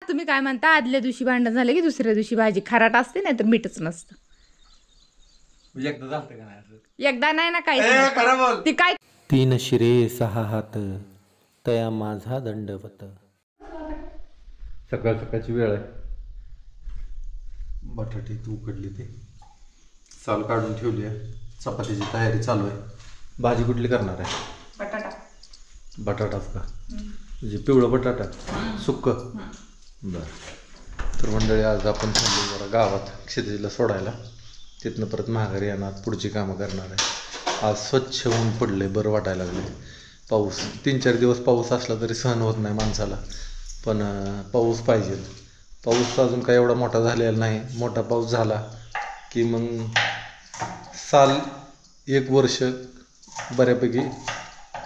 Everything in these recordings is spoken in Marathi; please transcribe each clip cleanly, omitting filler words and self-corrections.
तुम्ही काय म्हणता आदल्या दिवशी भांडण झालं की दुसऱ्या दिवशी भाजी खाराट असते नाही तर मीठच नसतं. एकदा झालं का नाही असं? एकदा नाही ना काही खरं बोल. ती काय 3 शिरे 6 हात तया माझा दंडवत. सकाळ सकाळची वेळ आहे. बटाटे तू उकडली ते साल काढून ठेवली आहे. चपातीची तयारी चालू आहे. भाजी कुठली करणार आहे? बटाटा. बटाटाच का? म्हणजे पिवळं बटाटा सुक्क. बरं. तर मंडळी आज आपण थांबलो जरा गावात क्षितिजला सोडायला. तिथनं परत माघारी येणार पुढची कामं करणार आहे. आज स्वच्छ ऊन पडले, बरं वाटायला लागले. पाऊस 3-4 दिवस पाऊस असला तरी सहन होत नाही माणसाला, पण पाऊस पाहिजे. पाऊस अजून काही एवढा मोठा झालेला नाही. मोठा पाऊस झाला की मग साल 1 वर्ष बऱ्यापैकी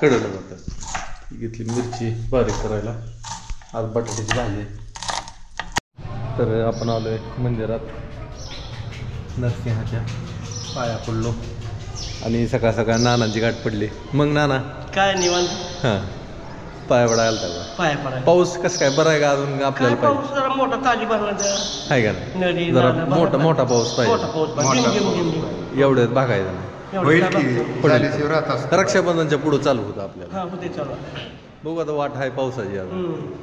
कडलं जातं. घेतली मिरची बारीक करायला. आज बटाट्याची भाजी आहे. तर आपण आलो आहे मंदिरात. नरसिंहाच्या पाया पडलो आणि सकाळ सकाळ नानांची गाठ पडली. मग नाना काय निवांत हां पाया पडायला आलता. पाय पडाय. पाऊस कसं काय बरं आहे का अजून आपल्याला पाऊस पाहिजे जरा मोठा ताली भरण्याचा आहे का नाही? जरा मोठा पाऊस पाहिजे. एवढ्यात भागायचं नाही. रक्षाबंधनच्या पुढं चालू होतं आपल्याला. होते चालू. बघू आता वाट आहे पावसाची अजून.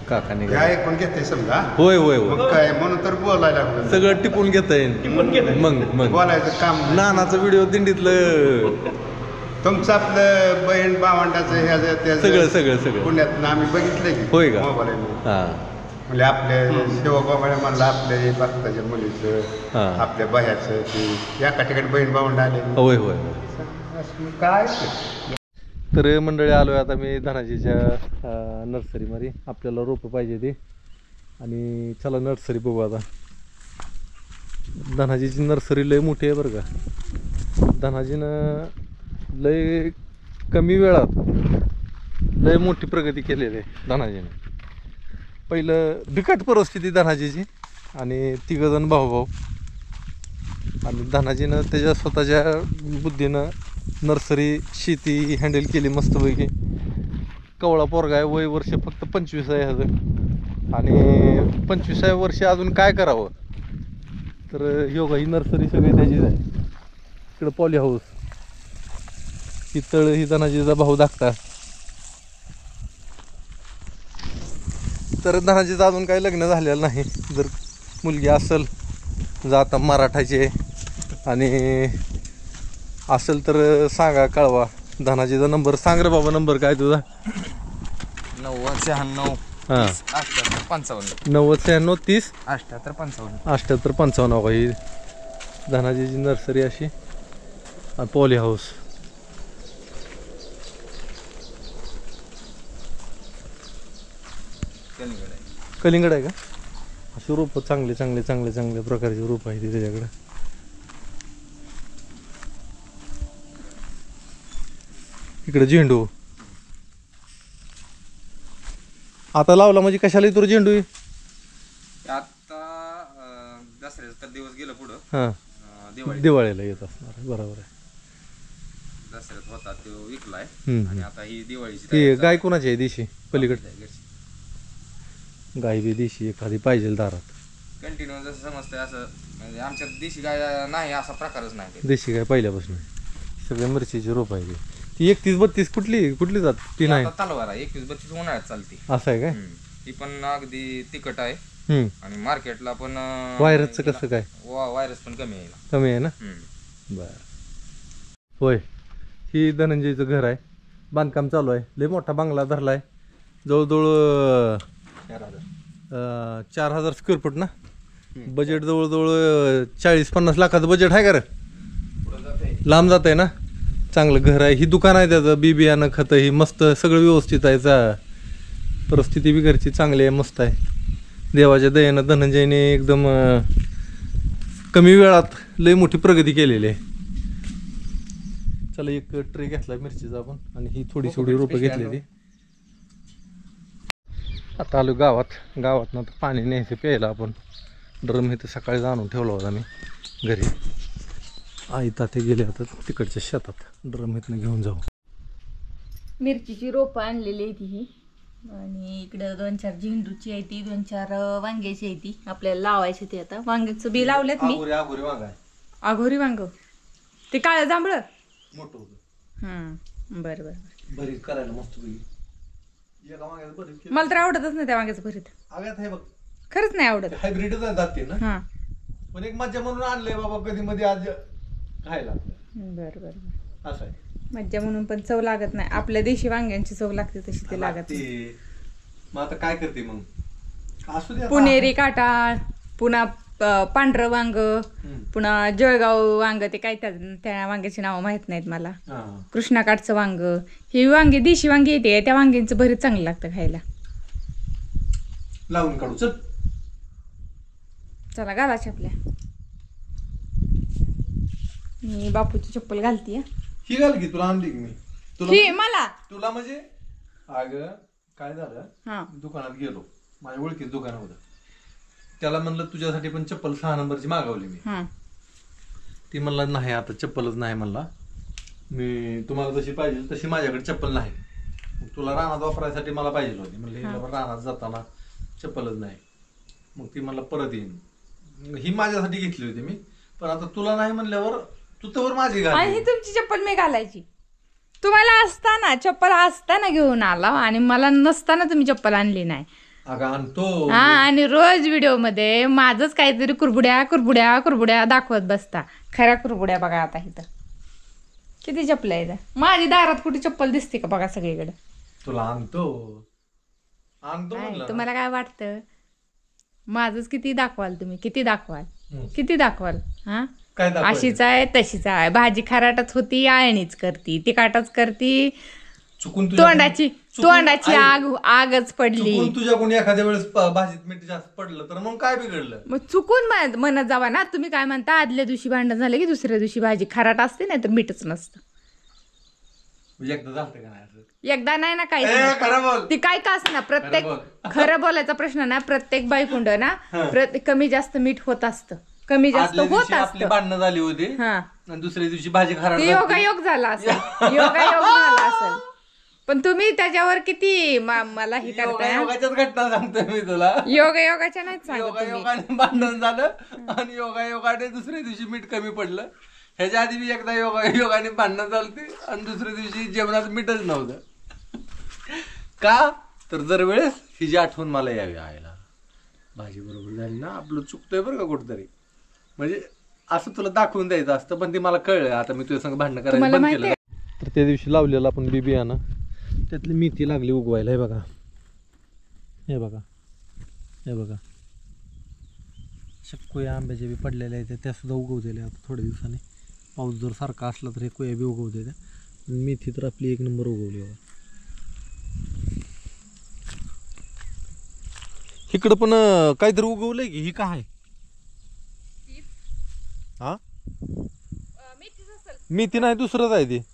काकाने ऐकून घेते समजा. होय होय होय मग काय म्हणून तर बोलायला लागलो. सगळं टिपून घेता येईल. मग बोलायचं काम नाही. नानाचं व्हिडिओ दिंडीतलं तुमचं आपलं बहीण भावंडाचं ह्याचं सगळं पुण्यात आम्ही बघितलं की होय का? मोबाईल हां म्हणजे आपल्या शिवबाबाने म्हणलं आपल्या भक्ताच्या मुलीचं हां आपल्या बह्याचं ते एका ठिकाणी बहीण भावंड आले. होय होय. काय तर मंडळी आलो आहे आता मी धनाजीच्या नर्सरीमध्ये. आपल्याला रोपं पाहिजे ती आणि चला नर्सरी बघू आता. धनाजीची नर्सरी लय मोठी आहे बरं का. धनाजीनं लय कमी वेळात लय मोठी प्रगती केलेली आहे धनाजीने. पहिलं बिकट परिस्थिती धनाजीची आणि 3 जण भाऊ आणि धनाजीनं त्याच्या स्वतःच्या बुद्धीनं नर्सरी शेती हँडल केली मस्तपैकी. कवळा पोरगा आहे. वय वर्ष फक्त 25 आहे ह्याचं आणि 25व्या वर्षी अजून काय करावं. तर योगा ही नर्सरी सगळी त्याचीच आहे. इकडं पॉली हाऊस, ही तळ ही धनाजीचा भाऊ धाकटा. तर धनाजीचं अजून काही लग्न झालेलं नाही. जर मुलगी असेल जाता मराठाचे आणि असेल तर सांगा कळवा. धनाजीचा नंबर सांग रे बाबा. नंबर काय तुझा? 9096 हां 7855 9096 30 7855 7855 का ही धनाजीची नर्सरी अशी आणि पॉली हाऊस. कलिंगड आहे का? अशी रोपं चांगले प्रकारची रोपं आहे ती त्याच्याकडे. इकडे झेंडू आता लावला म्हणजे कशाला तुला झेंडू? आता दसऱ्याचा तर दिवस गेला पुढं. हां दिवाळीला येत असणार. बरोबर आहे. दसऱ्यात होता तो विकलाय आणि आता ही दिवाळीची ती गाय कोणाची आहे? देशी पलीकडे गाय बी देशी एखादी पाहिजे दारात. कंटिन्यू जसं समजतंय असं म्हणजे आमच्यात देशी गाय नाही असा प्रकारच नाही. देशी गाय पहिल्यापासून सगळ्या मिरचीची रोप आहे ती. 31-32 कुठली जात ती? नाही तलवार आहे. 21-32 उन्हाळ्यात चालते. असं आहे काय? ती पण अगदी तिखट आहे आणि मार्केटला पण व्हायरसचं कसं काय? व्हायरस पण कमी आहे ना. बर होय. ही धनंजयचं घर आहे. बांधकाम चालू आहे. लय मोठा बंगला धरलाय. जवळजवळ 4000 स्क्वेअर फूट ना. बजेट जवळजवळ 40-50 लाखाचं बजेट आहे का रे? लांब जात आहे ना. चांगलं घर आहे. ही दुकान आहे त्याचं बियाणं खतं ही मस्त सगळं व्यवस्थित आहे. परिस्थिती बी घरची चांगली आहे, मस्त आहे. देवाच्या दयेनं धनंजयने एकदम कमी वेळात लय मोठी प्रगती केलेली आहे. चला एक ट्रे घेतला मिरचीचा आपण आणि ही थोडी रोपं घेतलेली. आता आलो गावात ना तर पाणी न्यायचं प्यायला. आपण ड्रम इथं सकाळी आणून ठेवला होता मी घरी. आई ताते गेले आता तिकडच्या शेतात. ड्रम इथनं घेऊन जाऊ. मिरचीची रोपं आणलेली आहे ती. आणि इकडं 2-4 झेंडूची आहे ती, 2-4 वांग्याची आहे ती आपल्याला लावायची ती. आता वांग्याचं बी लावलेत मी. आगोरी वांग आहे आघोरी वांग ते काळं जांभळं. मोठं होतं बरं बरं. भरीत करायला मस्त पैकी एका वांग्याचं भरीत केलं. मला तर आवडतच नाही त्या वांग्याचं भरीत. आगात आहे बघ खरंच नाही आवडत. हायब्रिडच आहे जाते ना. हा पण एक मज्जा म्हणून आणलंय बाबा कधी मध्ये आज खायला बरं बरं. असं आहे. मज्जा म्हणून पण चव लागत नाही. आपल्या देशी वांग्यांची चव लागते तशी ते लागत नाही. लागते. मग आता काय करते मग असू दे आता. पुणेरी काटाळ, पुन्हा पांढरं वांग, पुन्हा जळगाव वांग, ते काय त्या वांग्याची नावं माहित नाहीत मला. हा. कृष्णाकाठचं वांग, ही वांगी देशी वांगी येते त्या वांग्यांचं भरीत चांगलं लागतं खायला. लावून काढू चल. चला घालायची आपल्या. मी बापूची चप्पल घालतीये. ही घाल की तुला आणली की मी ही मला तुला म्हणजे अगं काय झालं हा दुकानात गेलो माझ्या ओळखीच दुकान होतं त्याला म्हणलं तुझ्यासाठी पण चप्पल 6 नंबरची मागवली मी. हा ती म्हणला नाही आता चप्पलच नाही म्हणला मी तुम्हाला जशी पाहिजे तशी माझ्याकडे चप्पल नाही मग तुला रानात वापरायसाठी मला पाहिजे होती म्हणलं हिला पण रानात जाताना चप्पलच नाही मग ती म्हणला परत येईन ही माझ्यासाठी घेतली होती मी पण आता तुला नाही म्हणल्यावर तू तर माझी आणि घाल ही तुमची चप्पल मी घालायची. तुम्हाला असताना चप्पल असताना घेऊन आला आणि मला नसताना तुम्ही चप्पल आणली नाही. अगं आणतो हा आणि रोज व्हिडिओ मध्ये माझंच काहीतरी कुरबुड्या कुरबुड्या कुरबुड्या दाखवत बसता. खऱ्या कुरबुड्या बघा आता इथं किती चप्पल आहेत. माझी दारात कुठे चप्पल दिसते का बघा सगळीकडे. तुला आणतो म्हणलं ना. तुम्हाला काय वाटतं माझंच किती दाखवाल तुम्ही किती दाखवाल हा काय दाखवायचं? अशीच आहे तशीच आहे. भाजी खराटच होती आळणीच करती तिकाटच करती चुकून तोंडाची आगच पडली. तुझ्या कोणी एखाद्या वेळेस भाजीत मीठ जास्त पडलं तर मग काय बिघडलं. मग चुकून म्हणत जावा ना. तुम्ही काय म्हणता आदल्या दिवशी भांडण झालं की दुसऱ्या दिवशी भाजी खराट असते नाही तर मीठच नसतं. एकदा झालं का नाही असं? एकदा नाही ना काही खरं बोल. ती काय का असं ना प्रत्येक खरं बोलायचा प्रश्न ना प्रत्येक बाईकुंड ना कमी जास्त मीठ होत असतं. कमी जास्त आदल्या होत दिवशी आपली असतं. भांडणं झाली होती हा आणि दुसऱ्या दिवशी भाजी खराब ते योगायोग झाला असेल योगायोग झाला असेल. पण तुम्ही त्याच्यावर किती मला हे करताय. योगाच्याच घटना सांगतोय मी तुला. योगायोगाच्या नाही सांगत तुम्ही. योगायोगाने भांडण झालं आणि योगायोगाने दुसऱ्या दिवशी मीठ कमी पडलं. ह्याच्या आधी मी एकदा योगायोगाने भांडणं चालते आणि दुसऱ्या दिवशी जेवणात मीठच नव्हतं. का तर दरवेळेस हिची आठवण मला यावी आयला भाजी बरोबर झाली ना आपलं चुकतोय बरं का कुठतरी म्हणजे असं तुला दाखवून द्यायचं असतं पण ते मला कळलं. आता मी तुझ्या संग भांडणं करायला बंद केलं. तर त्या दिवशी लावलेलं आपण बी बियाणं त्यातली मेथी लागली उगवायला. हे बघा हे बघा हे बघा कोया आंब्याचे बी पडलेले आहेत त्या सुद्धा उगवलेल्या आता थोड्या दिवसांनी पाऊस जर सारखा असला तर हे कोया बी उगवते त्या. मेथी तर आपली 1 नंबर उगवली बघा. इकडं पण काहीतरी उगवलंय की ही काय हा मेथी नाही दुसरंच आहे ते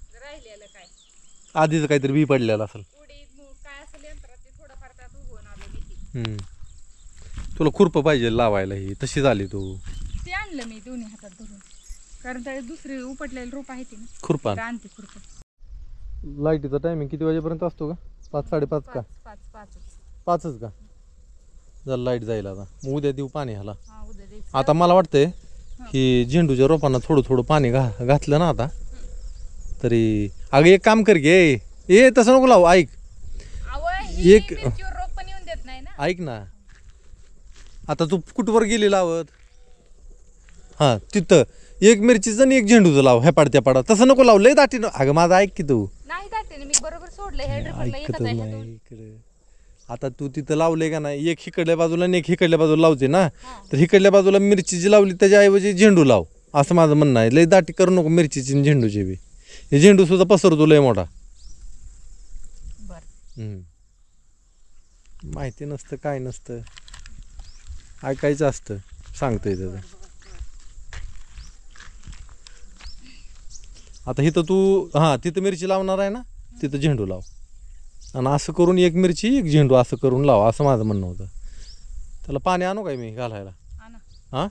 आधीच काहीतरी बी पडलेलं असेल. तुला खुरप पाहिजे लावायला ही तशी झाली तू. ते आणलं मी दोन्ही हातात धरून कारण त्या दुसरी उपटलेली रोप आहे ती खुरपा आणते खुरपा. लाईटीचा टायमिंग किती वाजेपर्यंत असतो का 5 साडेपाच का 5च का जर लाईट जाईल आता मग उद्या देऊ पाणी ह्याला. आता मला वाटतंय की झेंडूच्या रोपांना थोडं थोडं पाणी घातलं ना आता तरी. अगं एक काम कर गे ए तसं नको लावू ऐक एक रोप पण येऊन देत नाही ना. ऐक ना आता तू कुठवर गेली लावत हा तिथं एक मिरचीचं आणि एक झेंडूचं लाव ह्या पाड त्या पाडा तसं नको लावू लय दाटी. अगं माझं ऐक की तू नाही दाटते मी बरोबर सोडलं हे ऐकतच नाही इकडे. आता तू तिथं लावलंय का नाही एक हिकडल्या बाजूला आणि एक हिकडल्या बाजूला लावते ना तर हिकडल्या बाजूला मिरची जी लावली त्याच्याऐवजी झेंडू लाव असं माझं म्हणणं आहे. लय दाटी करू नको मिरचीची आणि झेंडूची बी. हे झेंडू सुद्धा पसरतो लय मोठा. माहिती नसतं काय नसतं ऐकायचं असतं सांगतोय त्याचं. आता इथं तू हां तिथं मिरची लावणार आहे ना तिथं झेंडू लाव आणि असं करून एक मिरची एक झेंडू असं करून लाव असं माझं म्हणणं होतं. त्याला पाणी आणू काय मी घालायला हां